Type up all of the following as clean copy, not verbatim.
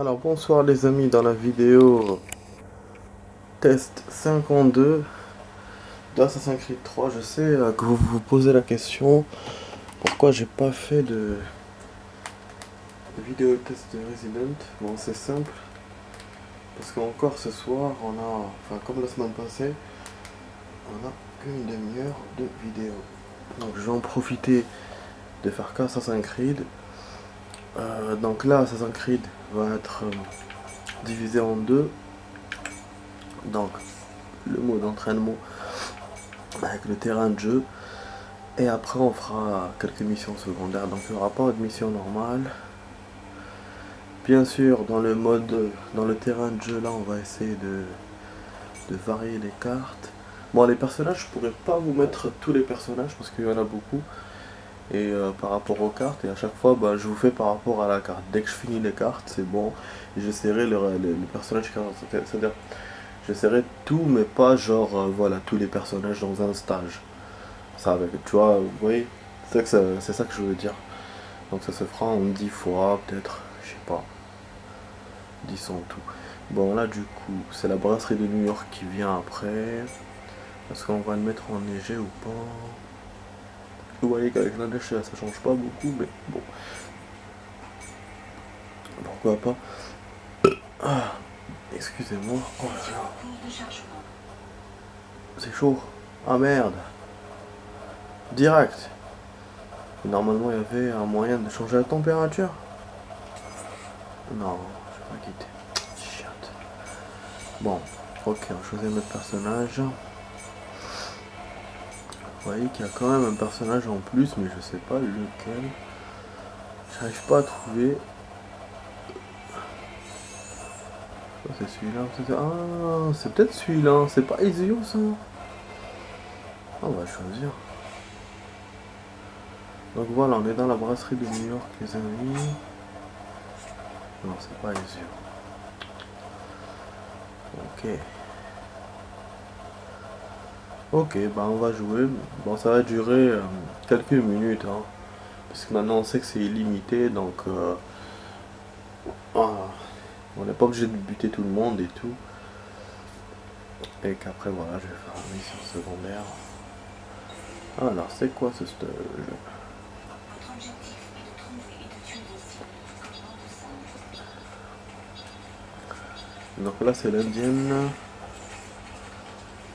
Alors bonsoir les amis, dans la vidéo test 52 d'Assassin's Creed 3, je sais que vous vous posez la question pourquoi j'ai pas fait de vidéo test de Resident. Bon, c'est simple, parce qu'encore ce soir on a, enfin comme la semaine passée, on a qu'une demi-heure de vidéo. Donc je vais en profiter de faire qu'Assassin's Creed. Donc là Assassin's Creed va être divisé en deux. Donc le mode d'entraînement avec le terrain de jeu, et après on fera quelques missions secondaires, donc il n'y aura pas de mission normale. Bien sûr, dans le terrain de jeu là, on va essayer de varier les cartes. Bon, les personnages, je pourrais pas vous mettre tous les personnages parce qu'il y en a beaucoup, et par rapport aux cartes, et à chaque fois je vous fais par rapport à la carte. Dès que je finis les cartes, c'est bon, et j'essaierai le personnage, c'est-à-dire j'essaierai tout, mais pas genre voilà tous les personnages dans un stage. Ça avec, tu vois, vous voyez, c'est ça que je veux dire. Donc ça se fera en 10 fois, peut-être, je sais pas, 10 en tout. Bon là du coup, c'est la brasserie de New York qui vient après. Est-ce qu'on va le mettre enneigé ou pas? Vous voyez qu'avec la neige ça change pas beaucoup, mais bon, pourquoi pas. Ah, excusez-moi. Oh là là. C'est chaud. Ah merde. Direct. Normalement il y avait un moyen de changer la température. Non, je vais pas quitter. Chiotte. Bon, ok, on choisit notre personnage. Vous voyez qu'il y a quand même un personnage en plus, mais je sais pas lequel. J'arrive pas à trouver. C'est celui-là. Ah, c'est peut-être celui-là. C'est pas Ezio ça. Ah, on va choisir. Donc voilà, on est dans la brasserie de New York, les amis. Non, c'est pas Ezio. Ok. Ok, bah on va jouer. Bon, ça va durer quelques minutes, hein. Puisque maintenant on sait que c'est illimité, donc ah, on n'est pas obligé de buter tout le monde et tout. Et qu'après voilà, je vais faire une mission secondaire. Alors, c'est quoi ce stage? Donc là, c'est l'indienne.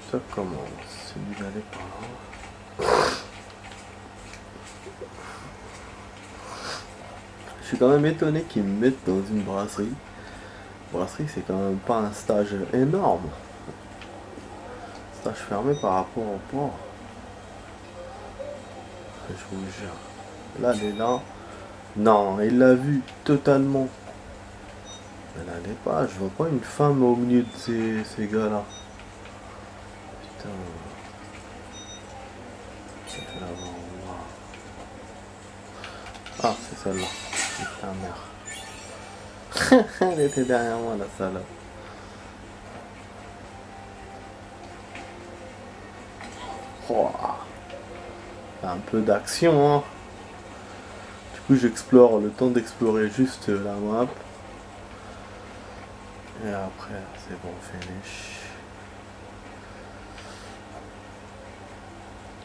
Ça commence. C'est lui d'aller par là. Je suis quand même étonné qu'ils me mettent dans une brasserie. Brasserie, c'est quand même pas un stage énorme. Stage fermé par rapport au port. Je vous jure. Là, elle est là. Non, il l'a vu totalement. Elle allait pas. Je vois pas une femme au milieu de ces gars-là. Putain. Je vais la voir en noir. Ah, c'est celle-là. Putain, merde. Elle était derrière moi, la salope. Oh. Un peu d'action, hein. Du coup, j'explore le temps d'explorer juste la map. Et après, c'est bon, finish.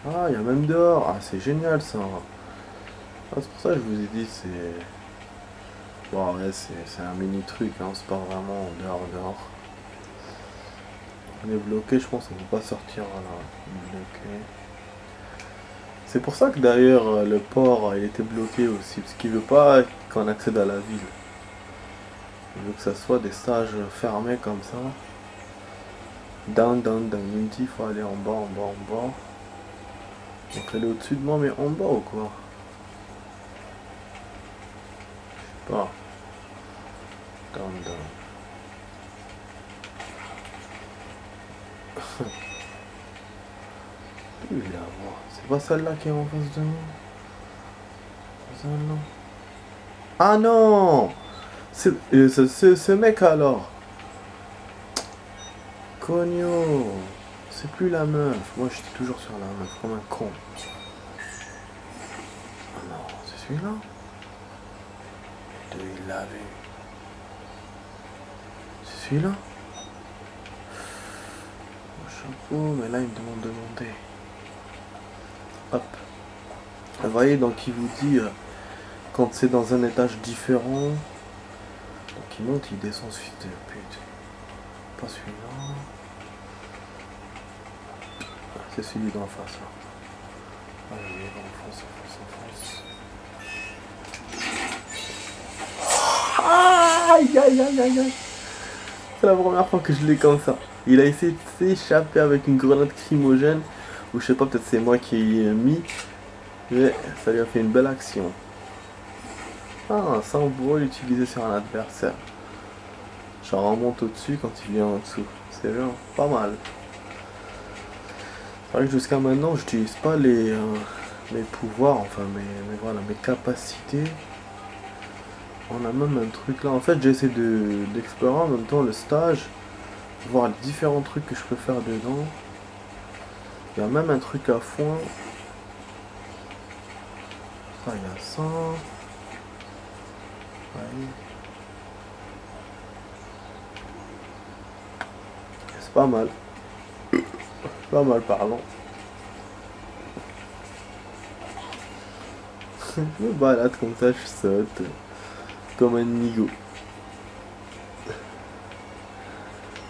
Ah, il y a même dehors. Ah, c'est génial ça. Ah, c'est pour ça que je vous ai dit, c'est. Bon, ouais, c'est un mini truc, hein. C'est pas vraiment dehors. On est bloqué, je pense qu'on peut pas sortir là. Bloqué. C'est pour ça que d'ailleurs le port il était bloqué aussi, parce qu'il veut pas qu'on accède à la ville. Il veut que ça soit des stages fermés comme ça. Down, multi, il faut aller en bas. Donc elle est au-dessus de moi, mais en bas ou quoi? Je sais pas. Down. Plus la voir. C'est pas celle-là qui est en face de moi? Celle-là. Ah non! C'est ce mec alors. Cogno. C'est plus la meuf. Moi j'étais toujours sur la meuf comme un con. Ah non, c'est celui-là? Il l'a vu. celui-là. Chapeau, mais là il me demande de monter. Hop. Vous voyez, donc il vous dit quand c'est dans un étage différent. Donc il monte, il descend ce fils de pute. Pas celui-là. C'est celui d'en face là. Allez, on fonce. Aïe aïe aïe aïe aïe. C'est la première fois que je l'ai comme ça. Il a essayé de s'échapper avec une grenade crimogène. Ou je sais pas, peut-être c'est moi qui ai mis. Mais ça lui a fait une belle action. Ah, sans bourreau utilisé sur un adversaire. Je remonte au-dessus quand il vient en dessous. C'est bien, pas mal. C'est vrai que jusqu'à maintenant, j'utilise pas mes pouvoirs, enfin voilà, mes capacités. On a même un truc là. En fait, j'essaie d'explorer en même temps le stage. Voir les différents trucs que je peux faire dedans. Il y a même un truc à foin. Ça, il y a ça. Ouais. C'est pas mal. Pas mal, pardon. Je me balade comme ça, je saute. Comme un nigo.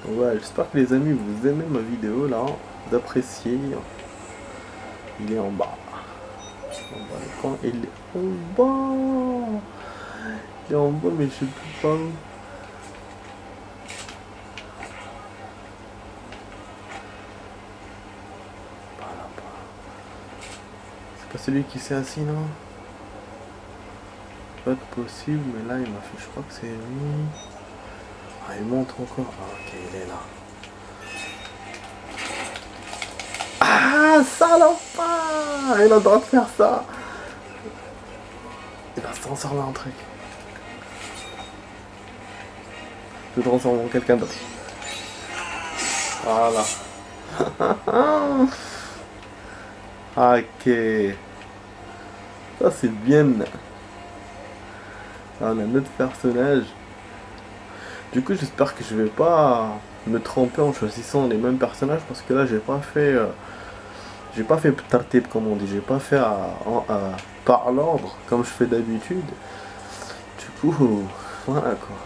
Donc voilà, j'espère que les amis vous aimez ma vidéo là. Vous appréciez. Il est en bas. Il est en bas. Il est en bas, mais je sais plus pas où. C'est pas celui qui s'est assis, non? Pas possible, mais là il m'a fait, je crois que c'est lui. Ah, il monte encore. Ah, ok, il est là. Ah, salopard! Il a le droit de faire ça. Il va se transformer en truc. Je vais transformer en quelqu'un d'autre. Voilà. Ok. Ça c'est bien. On a un autre personnage. Du coup j'espère que je vais pas me tromper en choisissant les mêmes personnages parce que là j'ai pas fait tartib comme on dit, j'ai pas fait par l'ordre comme je fais d'habitude. Du coup, voilà quoi.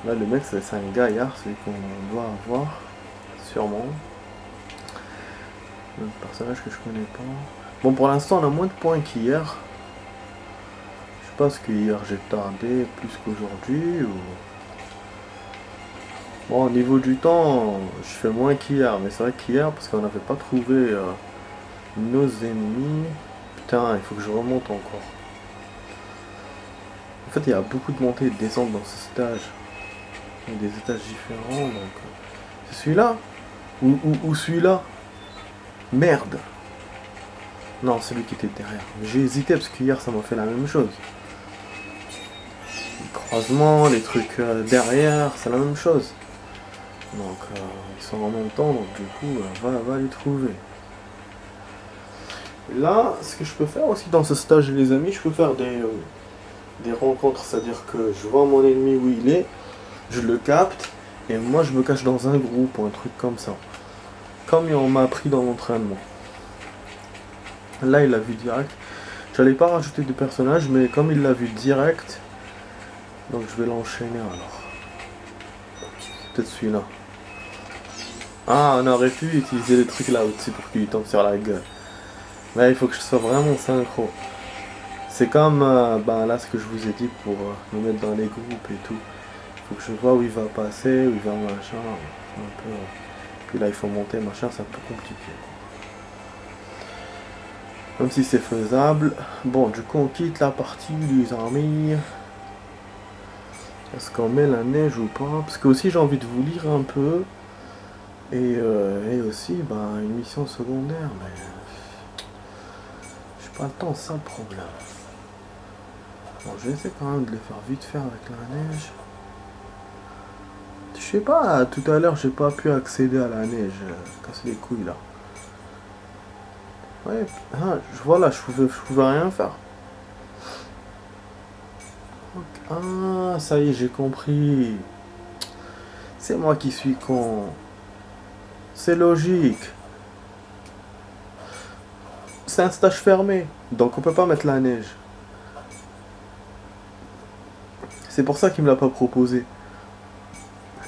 Là le mec c'est un gaillard, celui qu'on doit avoir, sûrement. Un personnage que je connais pas. Bon pour l'instant on a moins de points qu'hier. Je pense que hier j'ai tardé plus qu'aujourd'hui ou... Bon, au niveau du temps, je fais moins qu'hier, mais c'est vrai qu'hier, parce qu'on n'avait pas trouvé nos ennemis. Putain, il faut que je remonte encore. En fait, il y a beaucoup de montées et de descentes dans ce stage. Il y a des étages différents, donc... C'est celui-là ou celui-là? Merde! Non, celui qui était derrière. J'ai hésité parce qu'hier, ça m'a fait la même chose. Les croisements, les trucs derrière, c'est la même chose. Donc ils sont en même temps, donc du coup va les trouver. Et là, ce que je peux faire aussi dans ce stage les amis, je peux faire des rencontres, c'est-à-dire que je vois mon ennemi où il est, je le capte, et moi je me cache dans un groupe ou un truc comme ça. Comme on m'a appris dans l'entraînement. Là il l'a vu direct. J'allais pas rajouter de personnages, mais comme il l'a vu direct, donc je vais l'enchaîner alors. Peut-être celui-là. Ah, on aurait pu utiliser les trucs là au-dessus pour qu'il tombe sur la gueule. Mais il faut que je sois vraiment synchro. C'est comme là ce que je vous ai dit pour nous mettre dans les groupes et tout. Il faut que je vois où il va passer, où il va machin. Un peu... Puis là il faut monter machin, c'est un peu compliqué. Même si c'est faisable. Bon, du coup on quitte la partie des armées. Est-ce qu'on met la neige ou pas? Parce que aussi j'ai envie de vous lire un peu. Et aussi une mission secondaire, mais j'ai pas le temps, c'est ça le problème. Bon, je vais essayer quand même de les faire vite faire avec la neige. Je sais pas, tout à l'heure j'ai pas pu accéder à la neige, casse les couilles là. Ouais, voilà, je pouvais rien faire. Ah, ça y est, j'ai compris. C'est moi qui suis con. C'est logique. C'est un stage fermé, donc on peut pas mettre la neige. C'est pour ça qu'il me l'a pas proposé.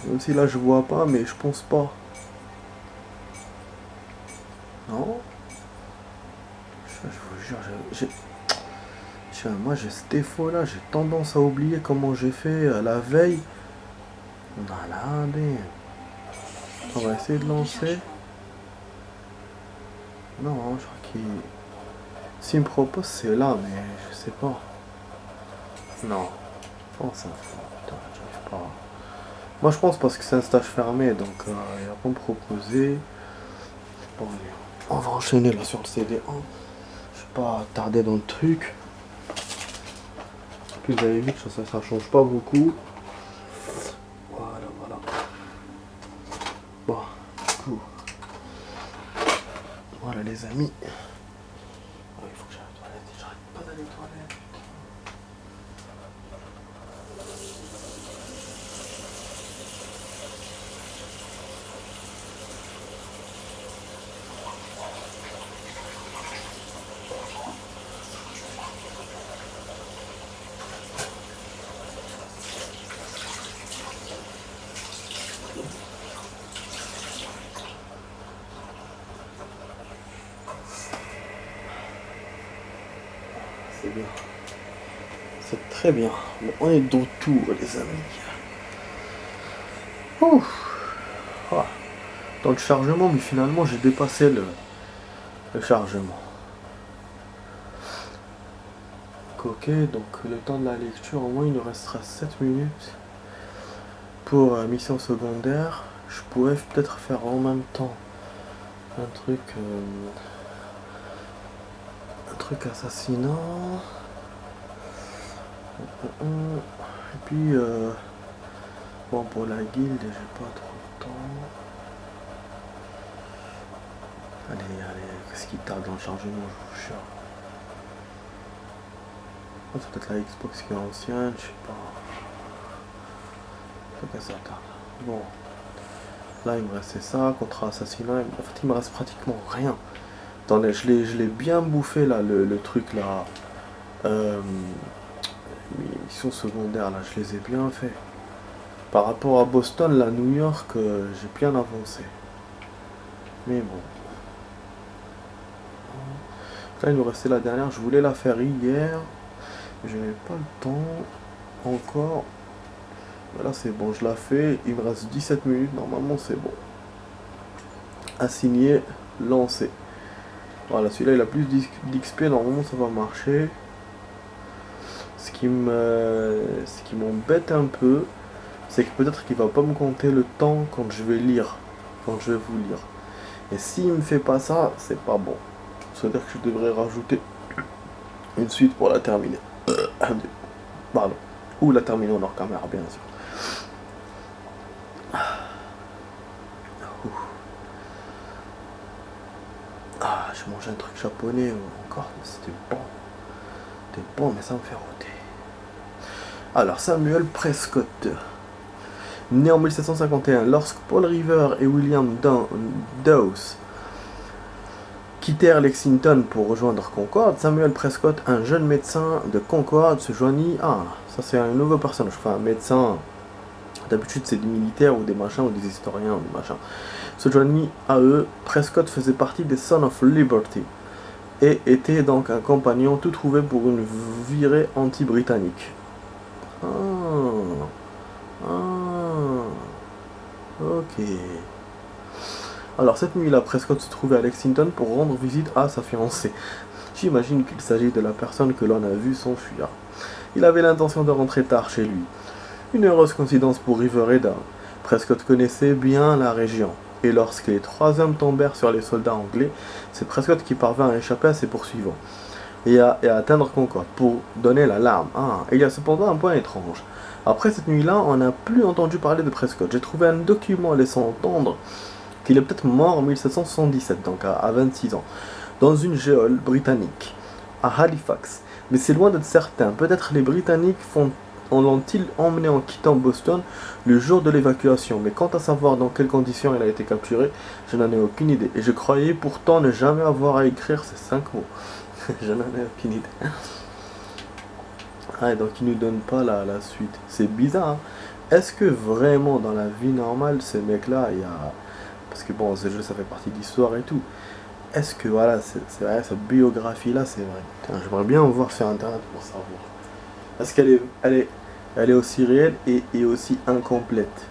Même si là je vois pas, mais je pense pas. Non? Je vous jure, moi j'ai ce défaut là, j'ai tendance à oublier comment j'ai fait la veille. Malade. On va essayer de lancer. Non, je crois qu'il... S'il me propose, c'est là, mais je sais pas. Non. Oh, ça fout. Putain, j'arrive pas. Moi, je pense parce que c'est un stage fermé, donc il va pas me proposer. Bon, allez, on va enchaîner là sur le CD1. Je vais pas tarder dans le truc. Puis vous avez vu que ça change pas beaucoup. Voilà, voilà. Bon, du coup. Voilà les amis. Oh, il faut que j'aille aux toilettes. J'arrête pas d'aller aux toilettes. C'est bien. C'est très bien. Bon, on est de retour les amis. Ouf. Ah. Dans le chargement, mais finalement j'ai dépassé le chargement. Ok, donc le temps de la lecture, au moins il nous restera 7 minutes pour mission secondaire. Je pourrais peut-être faire en même temps un truc assassinat. Et puis bon, pour la guilde j'ai pas trop de temps. Allez, qu'est-ce qui tarde dans le chargement, je vous jure. Oh, c'est peut-être la Xbox qui est ancienne, je sais pas. Faut que ça tarde. Bon. Là, il me restait ça, contrat assassinat. En fait, il me reste pratiquement rien. Attendez, je l'ai bien bouffé, là, le truc, là. Missions secondaires, là, je les ai bien fait. Par rapport à Boston, là, New York, j'ai bien avancé. Mais bon. Là, il nous restait la dernière. Je voulais la faire hier. Je n'ai pas le temps encore. Là c'est bon, je la fais. Il me reste 17 minutes. Normalement c'est bon. Assigner, lancer. Voilà, celui-là il a plus d'XP. Normalement ça va marcher. Ce qui m'embête un peu, c'est que peut-être qu'il va pas me compter le temps quand je vais lire. Quand je vais vous lire. Et s'il me fait pas ça, c'est pas bon. C'est-à-dire que je devrais rajouter une suite pour la terminer. Pardon. Ou la terminer en hors caméra, bien sûr. Ah, j'ai mangé un truc japonais encore, mais c'était bon. C'était bon, mais ça me fait rôter. Alors, Samuel Prescott. Né en 1751, lorsque Paul River et William Dawes quittèrent Lexington pour rejoindre Concorde, Samuel Prescott, un jeune médecin de Concorde, se joignit... Ah, ça c'est un nouveau personnage, enfin un médecin... D'habitude c'est des militaires ou des machins ou des historiens ou des machins. Se joignit à eux. Prescott faisait partie des Sons of Liberty et était donc un compagnon tout trouvé pour une virée anti-britannique. Ok. Alors cette nuit-là, Prescott se trouvait à Lexington pour rendre visite à sa fiancée. J'imagine qu'il s'agit de la personne que l'on a vue s'enfuir. Il avait l'intention de rentrer tard chez lui. Une heureuse coïncidence pour River et Down. Prescott connaissait bien la région, et lorsque les 3 hommes tombèrent sur les soldats anglais, c'est Prescott qui parvint à échapper à ses poursuivants et à atteindre Concorde pour donner l'alarme. Il y a cependant un point étrange. Après cette nuit-là, on n'a plus entendu parler de Prescott. J'ai trouvé un document laissant entendre qu'il est peut-être mort en 1777, donc à 26 ans, dans une géole britannique, à Halifax. Mais c'est loin d'être certain. Peut-être les Britanniques l'ont-ils emmené en quittant Boston le jour de l'évacuation? Mais quant à savoir dans quelles conditions il a été capturé, je n'en ai aucune idée. Et je croyais pourtant ne jamais avoir à écrire ces 5 mots. Je n'en ai aucune idée. Ah, donc il nous donne pas la suite. C'est bizarre, hein. Est-ce que vraiment dans la vie normale, ce mec-là, il y a... Parce que bon, ce jeu, ça fait partie de l'histoire et tout. Est-ce que voilà, c'est vrai, cette biographie-là, c'est vrai. Putain, j'aimerais bien en voir sur Internet pour savoir. Est-ce qu'elle elle est aussi réelle et aussi incomplète?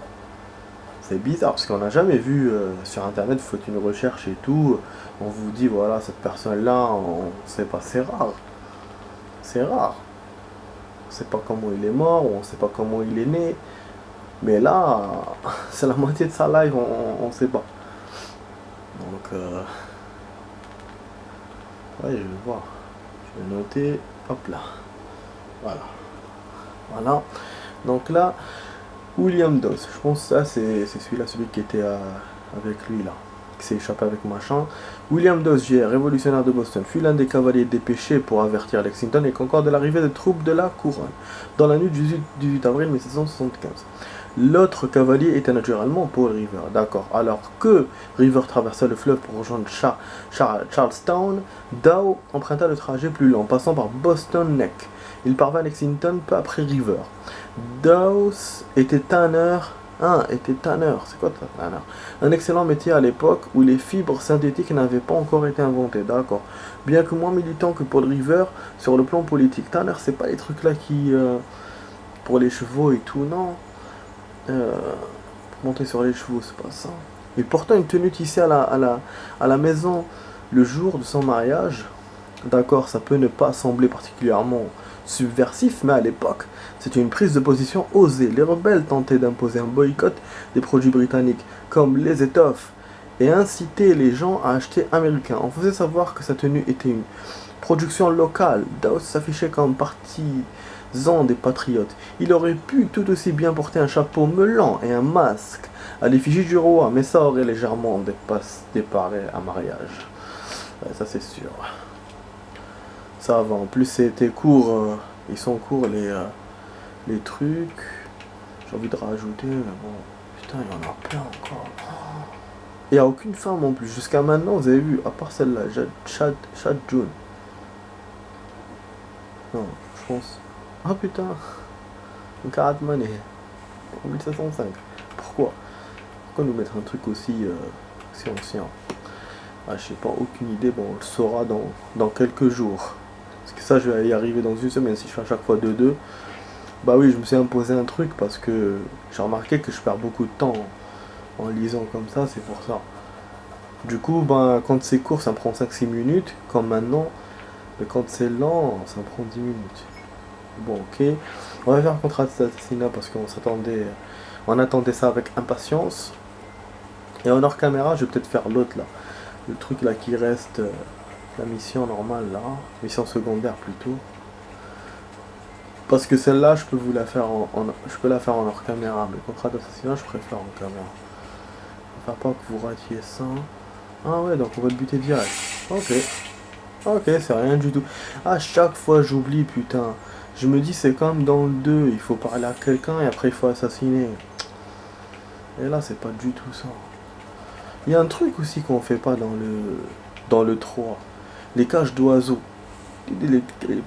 C'est bizarre, parce qu'on n'a jamais vu sur Internet, vous faites une recherche et tout, on vous dit, voilà, cette personne-là, on sait pas, c'est rare. C'est rare. On sait pas comment il est mort, ou on sait pas comment il est né. Mais là, c'est la moitié de sa life, on sait pas. Donc, ouais, je vais voir. Je vais noter, hop là. Voilà. Voilà. Donc là, William Dawes. Je pense que ça, c'est celui-là, celui qui était avec lui, là. Qui s'est échappé avec machin. William Dawes, Jr., révolutionnaire de Boston, fut l'un des cavaliers dépêchés pour avertir Lexington et Concorde de l'arrivée des troupes de la couronne, dans la nuit du 18 avril 1775. L'autre cavalier était naturellement Paul Revere, d'accord. Alors que Revere traversait le fleuve pour rejoindre Charlestown, Dow emprunta le trajet plus lent, passant par Boston Neck. Il parvint à Lexington peu après Revere. Dow était tanneur. C'est quoi ça, tanneur? Un excellent métier à l'époque où les fibres synthétiques n'avaient pas encore été inventées, d'accord. Bien que moins militant que Paul Revere sur le plan politique. Tanner, c'est pas les trucs là qui... pour les chevaux et tout, non. Pour monter sur les chevaux, c'est pas ça. Mais portant une tenue tissée à la maison le jour de son mariage, d'accord, ça peut ne pas sembler particulièrement subversif, mais à l'époque, c'était une prise de position osée. Les rebelles tentaient d'imposer un boycott des produits britanniques, comme les étoffes, et inciter les gens à acheter américain. On faisait savoir que sa tenue était une production locale. Dawes s'affichait comme partisan des patriotes. Il aurait pu tout aussi bien porter un chapeau meulant et un masque à l'effigie du roi, mais ça aurait légèrement déparé un mariage. Ouais, ça c'est sûr. Ça va, en plus c'était court, ils sont courts les trucs. J'ai envie de rajouter, mais bon, putain, il y en a plein encore. Il n'y a aucune femme en plus, jusqu'à maintenant, vous avez vu, à part celle-là, Chad June. Non, je pense. Ah putain, Card Money, en 1705. Pourquoi nous mettre un truc aussi ancien? Ah, je sais pas, aucune idée, bon, on le saura dans quelques jours. Parce que ça, je vais y arriver dans une semaine si je fais à chaque fois 2-2. Bah oui, je me suis imposé un truc parce que j'ai remarqué que je perds beaucoup de temps en lisant comme ça, c'est pour ça. Du coup, ben, quand c'est court, ça me prend 5-6 minutes, comme maintenant. Mais quand c'est lent, ça me prend 10 minutes. Bon, ok. On va faire un contrat d'assassinat parce on attendait ça avec impatience. Et en hors caméra, je vais peut-être faire l'autre là. Le truc là qui reste, la mission normale là. Mission secondaire plutôt. Parce que celle-là, je peux vous la faire je peux la faire en hors caméra. Mais le contrat d'assassinat, je préfère en caméra. Faut pas que vous ratiez ça. Ah ouais, donc on va le buter direct. Ok. Ok, c'est rien du tout. À chaque fois, j'oublie, putain. Je me dis, c'est comme dans le 2. Il faut parler à quelqu'un et après, il faut assassiner. Et là, c'est pas du tout ça. Il y a un truc aussi qu'on fait pas dans le 3. Les cages d'oiseaux.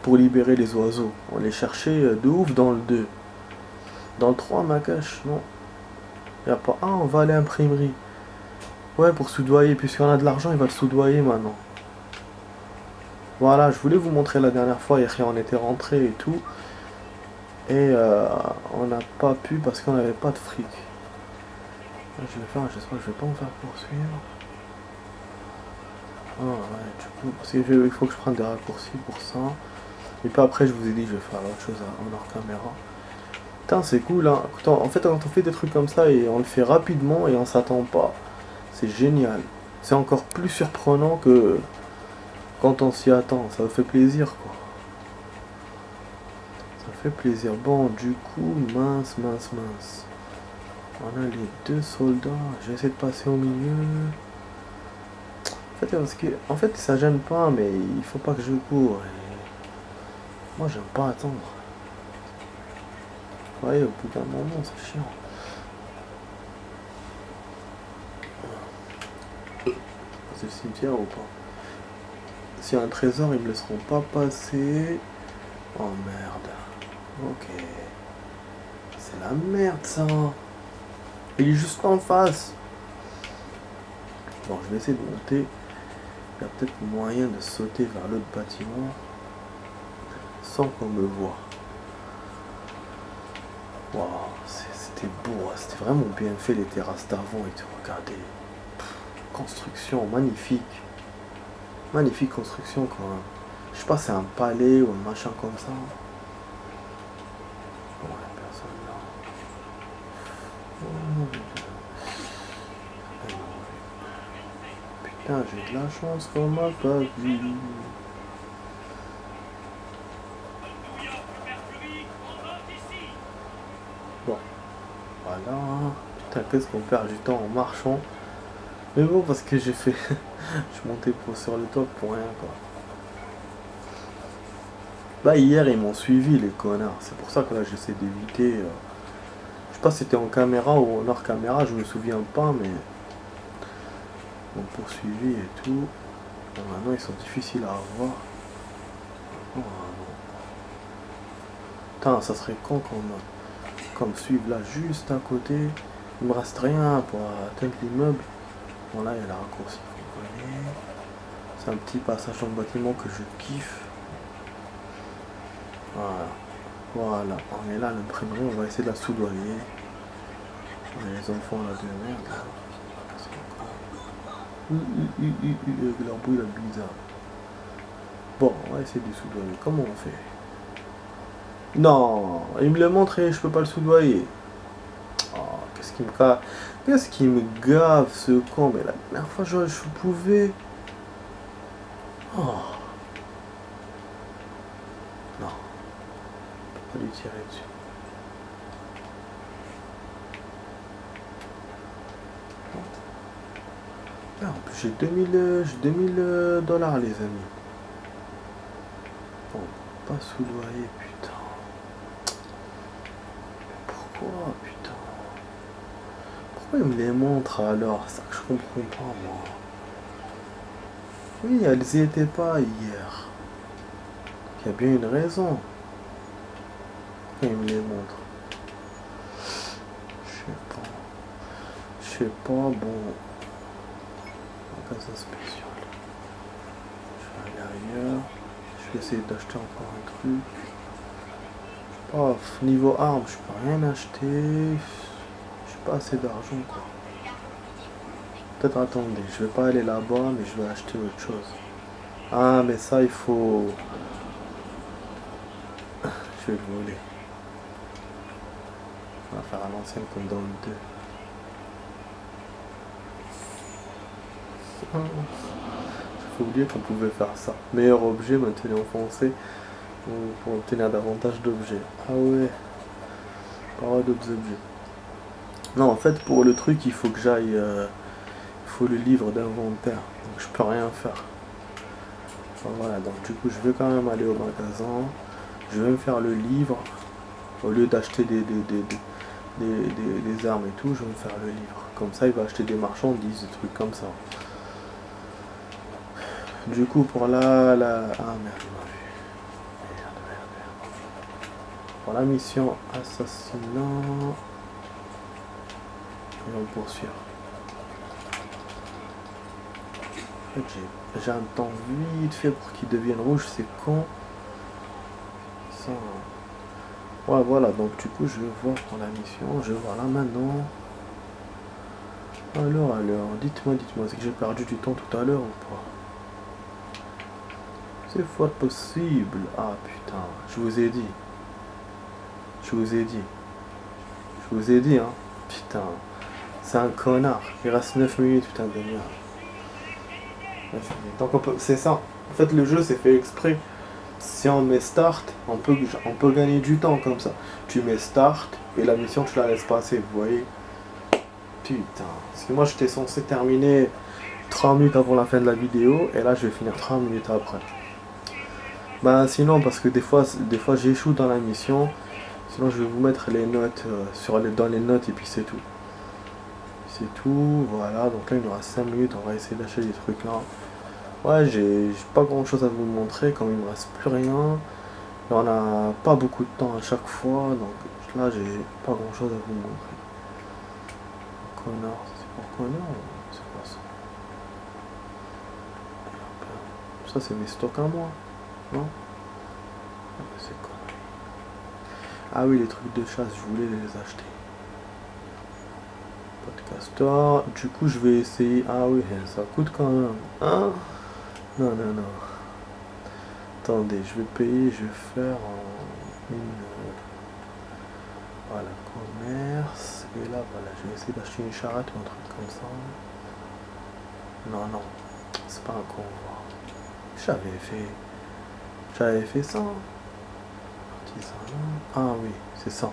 Pour libérer les oiseaux. On les cherchait de ouf dans le 2. Dans le 3, ma cache, non. Y a pas. Ah, on va aller à l'imprimerie. Ouais, pour soudoyer. Puisqu'on a de l'argent, il va le soudoyer maintenant. Voilà, je voulais vous montrer la dernière fois. Hier, on était rentré et tout. Et on n'a pas pu parce qu'on n'avait pas de fric. J'espère que je vais pas me faire poursuivre. Ah ouais, du coup, parce qu'il faut que je prenne des raccourcis pour ça. Et puis après, je vous ai dit, je vais faire autre chose en hors caméra. Putain, c'est cool, hein. En fait, quand on fait des trucs comme ça et on le fait rapidement et on s'attend pas, c'est génial. C'est encore plus surprenant que quand on s'y attend. Ça fait plaisir, quoi. Ça fait plaisir. Bon, du coup, mince. On a les 2 soldats. Je vais essayer de passer au milieu. En fait, ça gêne pas, mais il faut pas que je cours. Et... moi, j'aime pas attendre. Ouais, au bout d'un moment, c'est chiant. C'est le cimetière ou pas? S'il y a un trésor, ils me laisseront pas passer. Oh merde. Ok. C'est la merde ça. Il est juste en face. Bon, je vais essayer de monter. Il y a peut-être moyen de sauter vers l'autre bâtiment sans qu'on me voie. Waouh, c'était beau, c'était vraiment bien fait les terrasses d'avant et tout. Regardez. Construction magnifique. Magnifique construction quand même. Je sais pas, c'est un palais ou un machin comme ça. Bon, la personne là. Putain, j'ai de la chance qu'on m'a pas vu. Bon, voilà. Putain, qu'est-ce qu'on perd du temps en marchant. Mais bon, parce que j'ai fait... je suis monté sur le top pour rien, quoi. Bah, hier, ils m'ont suivi, les connards. C'est pour ça que là, j'essaie d'éviter... Je sais pas si c'était en caméra ou en hors caméra, je me souviens pas, mais... Ils m'ont poursuivi et tout. Bon, maintenant, ils sont difficiles à avoir. Oh, non. Putain, ça serait con qu'on me suive là, juste à côté. Il me reste rien pour atteindre l'immeuble. Bon, là, il y a la raccourci. C'est un petit passage dans le bâtiment que je kiffe. Voilà. Voilà. On est là à l'imprimerie. On va essayer de la soudoyer. On a les enfants là de merde. Avec leur bruit là bizarre. Bon, on va essayer de soudoyer. Comment on fait? Non, il me le montre et je peux pas le soudoyer. Oh, qu'est-ce qui me gave? Qu'est-ce qui me gave ce con? Mais la dernière fois je pouvais. Oh. Non. Je peux pas lui tirer dessus. Ah, en plus j'ai 2000 dollars les amis. Bon, pas soudoyer, putain. Pourquoi, putain? Pourquoi il me les montre alors? C'est ça que je comprends pas, moi. Oui, elles y étaient pas hier. Il y a bien une raison. Pourquoi il me les montre? Je sais pas, bon. Magasin spécial. Je vais aller ailleurs. Je vais essayer d'acheter encore un truc. Oh, niveau armes, je peux rien acheter. J'ai pas assez d'argent, quoi. Peut-être attendez, je vais pas aller là-bas, mais je vais acheter autre chose. Ah, mais ça, il faut... Je vais le voler. On va faire à l'ancienne comme dans le 2. J'ai oublié qu'on pouvait faire ça. Meilleur objet, maintenir enfoncé pour obtenir davantage d'objets. Ah ouais. Pas d'autres objets. Non, en fait, pour le truc, il faut que j'aille... il faut le livre d'inventaire. Donc je peux rien faire. Enfin, voilà, donc du coup, je vais quand même aller au magasin. Je vais me faire le livre. Au lieu d'acheter des armes et tout, je vais me faire le livre. Comme ça, il va acheter des marchandises, des trucs comme ça. Du coup, pour la... Ah merde, il m'a vu. Merde. Pour la mission assassinat... Il va me poursuivre. En fait, j'ai un temps vite fait pour qu'il devienne rouge, c'est con. Ça... Ouais, voilà, donc du coup, je vais voir pour la mission. Je vais voir là maintenant. Alors, dites-moi, c'est que j'ai perdu du temps tout à l'heure ou pas? C'est fort possible. Ah putain, je vous ai dit. Hein. Putain, c'est un connard. Il reste 9 minutes, putain de merde. Donc c'est ça. En fait, le jeu c'est fait exprès. Si on met start, on peut gagner du temps comme ça. Tu mets start et la mission tu la laisses passer, vous voyez. Putain, parce que moi j'étais censé terminer 30 minutes avant la fin de la vidéo et là je vais finir 30 minutes après. Bah sinon parce que des fois j'échoue dans la mission. Sinon, je vais vous mettre les notes dans les notes et puis c'est tout. C'est tout, voilà. Donc là, il nous reste 5 minutes. On va essayer d'acheter des trucs là. Ouais, j'ai pas grand chose à vous montrer. Comme il me reste plus rien. Et on a pas beaucoup de temps à chaque fois. Donc là, j'ai pas grand chose à vous montrer. Connard, c'est pour Connard ou c'est quoi ça? Ça, c'est mes stocks à moi. Non? C'est quoi? Ah oui, les trucs de chasse, je voulais les acheter. Podcaster. Du coup, je vais essayer. Ah oui, ça coûte quand même. Hein? Non, non, non. Attendez, je vais payer, je vais faire une. Voilà, commerce. Et là, voilà, je vais essayer d'acheter une charrette ou un truc comme ça. Non, non, c'est pas un convoi. J'avais fait ça. Artisanat. Ah oui, c'est ça.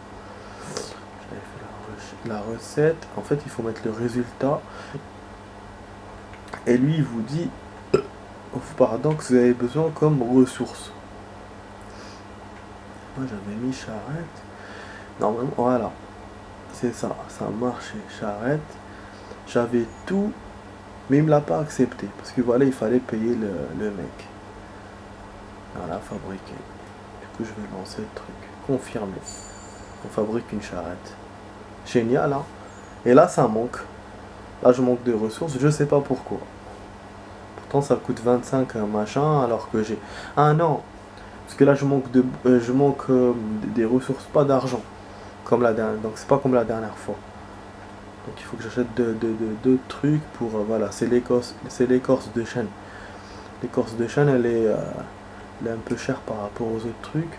J'avais fait la recette. En fait, il faut mettre le résultat. Et lui, il vous dit, pardon, que vous avez besoin comme ressources. Moi, j'avais mis charrette. Normalement, voilà. C'est ça, ça a marché. Charrette. J'avais tout, mais il me l'a pas accepté. Parce que voilà, il fallait payer le mec. Voilà, fabriquer. Du coup, je vais lancer le truc. Confirmer. On fabrique une charrette. Génial, hein. Et là, ça manque. Là, je manque de ressources. Je sais pas pourquoi. Pourtant, ça coûte 25 machin, alors que j'ai... Ah non. Parce que là, je manque des ressources, pas d'argent. Comme la dernière. Donc, c'est pas comme la dernière fois. Donc, il faut que j'achète deux trucs pour... voilà, c'est l'écorce de chêne. L'écorce de chêne, elle est un peu chère par rapport aux autres trucs.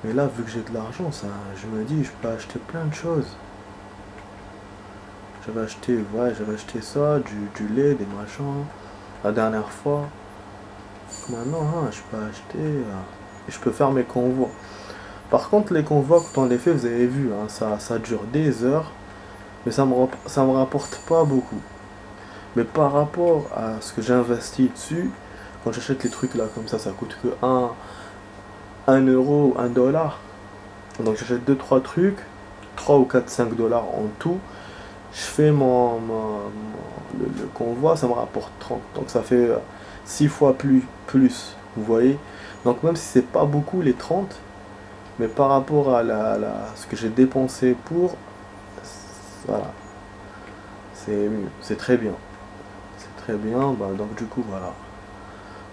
Mais là, vu que j'ai de l'argent, ça, je me dis, je peux acheter plein de choses. J'avais acheté ça, du lait, des machins, la dernière fois. Maintenant, hein, je peux acheter, et je peux faire mes convois. Par contre, les convois, quand on les fait, vous avez vu, hein, ça dure des heures, mais ça me rapporte pas beaucoup. Mais par rapport à ce que j'ai investi dessus, quand j'achète les trucs là comme ça coûte que 1 euro, 1 dollar. Donc j'achète 2-3 trucs, 3 ou 4, 5 dollars en tout. Je fais le convoi, ça me rapporte 30. Donc ça fait 6 fois plus, vous voyez. Donc même si c'est pas beaucoup les 30, mais par rapport à ce que j'ai dépensé pour, voilà, c'est mieux, c'est très bien. C'est très bien, bah, donc du coup voilà.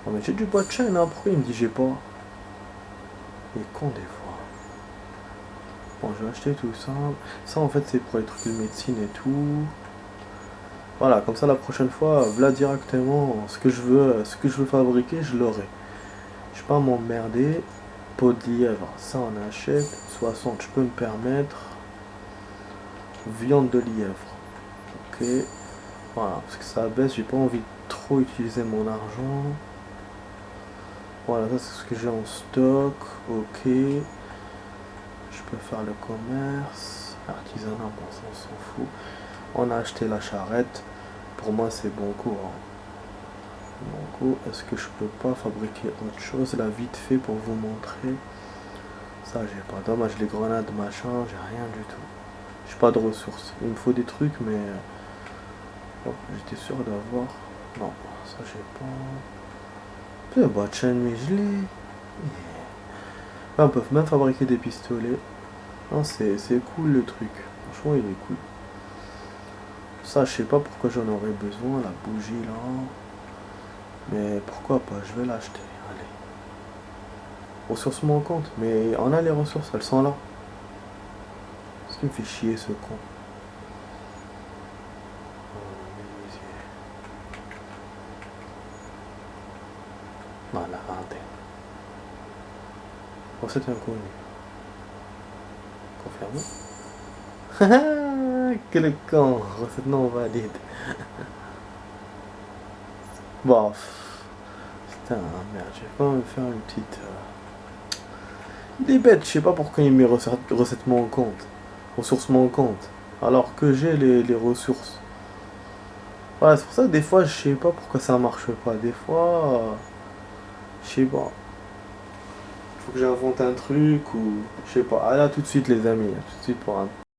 Oh, mais j'ai du bois de chêne, hein, pourquoi il me dit j'ai pas? Il est con des fois. Bon, je vais acheter tout ça. Ça en fait c'est pour les trucs de médecine et tout. Voilà, comme ça la prochaine fois, là directement, ce que je veux fabriquer, je l'aurai. Je vais pas m'emmerder. Pot de lièvre, ça on achète. 60, je peux me permettre. Viande de lièvre. Ok. Voilà, parce que ça baisse, j'ai pas envie de trop utiliser mon argent. Voilà, ça c'est ce que j'ai en stock. Ok. Je peux faire le commerce. Artisanat, bon ça on s'en fout. On a acheté la charrette. Pour moi c'est bon coup. Hein. Bon coup, est-ce que je peux pas fabriquer autre chose là vite fait pour vous montrer? Ça j'ai pas. Dommage, les grenades machin, j'ai rien du tout. J'ai pas de ressources. Il me faut des trucs mais... Oh, j'étais sûr d'avoir... Non, ça j'ai pas... Le bois de chaîne mais je l'ai. On peut même fabriquer des pistolets. Non, c'est cool le truc. Franchement, il est cool. Ça, je sais pas pourquoi j'en aurais besoin, la bougie là. Mais pourquoi pas, je vais l'acheter. Allez. Ressources manquantes. Mais on a les ressources, elles sont là. Ce qui me fait chier ce con. Voilà, regardez. Recette inconnue. Confirmé. Quel con. Recette non valide. Bon. Putain, merde, je vais quand même faire une petite... Il est bête, je sais pas pourquoi il met recettes manquantes. Ressources manquantes. Alors que j'ai les ressources. Voilà, c'est pour ça que des fois, je sais pas pourquoi ça marche pas. Des fois... je sais pas. faut que j'invente un truc ou je sais pas. Ah là tout de suite les amis, tout de suite pour un